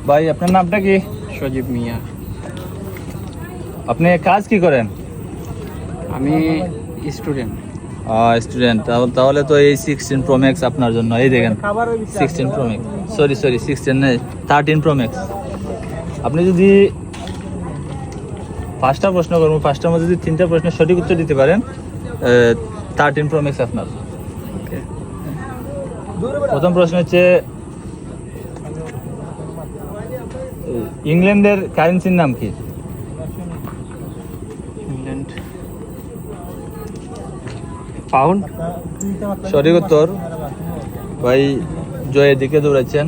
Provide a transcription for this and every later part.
ভাই আপনার নামটা কি? সজীব মিয়া। আপনি কাজ কি করেন? আমি স্টুডেন্ট। স্টুডেন্ট। তাহলে তো এই 16 প্রো ম্যাক্স আপনার জন্য। এই দেখেন 16 প্রো ম্যাক্স, সরি 16 নেই, 13 প্রো ম্যাক্স। আপনি যদি পাঁচটা প্রশ্ন করবো, পাঁচটার মধ্যে যদি তিনটা প্রশ্নের সঠিক উত্তর দিতে পারেন, 13 প্রো ম্যাক্স আপনার। ওকে। প্রথম প্রশ্ন হচ্ছে, ইংল্যান্ডের কারেন্সির নাম কি? England pound. সঠিক উত্তর। ভাই জয়ের দিকে দৌড়াচ্ছেন।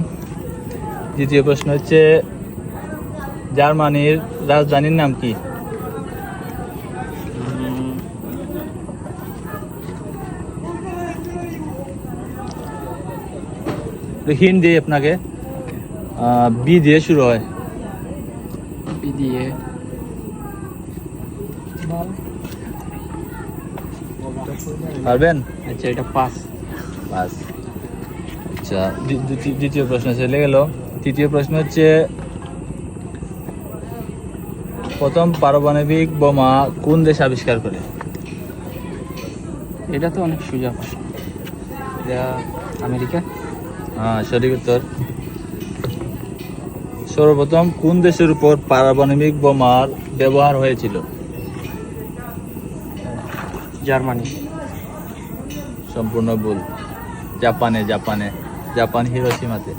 দ্বিতীয় প্রশ্ন হচ্ছে, জার্মানির রাজধানীর নাম কি? হিন্ট দিই আপনাকে, বি দিয়ে শুরু হয়। বি দিয়ে পারবেন? আচ্ছা, এটা পাস। বাস। আচ্ছা, দ্বিতীয় প্রশ্ন চলে গেল। তৃতীয় প্রশ্ন হচ্ছে, প্রথম পারমাণবিক বোমা কোন দেশ আবিষ্কার করে? এটা তো অনেক সোজা প্রশ্ন। এটা আমেরিকা। হ্যাঁ, সঠিক উত্তর। সর্বপ্রথম কোন দেশের উপর পারমাণবিক বোমার ব্যবহার হয়েছিল? জার্মানি। সম্পূর্ণ ভুল। জাপানে, জাপান হিরোশিমাতে।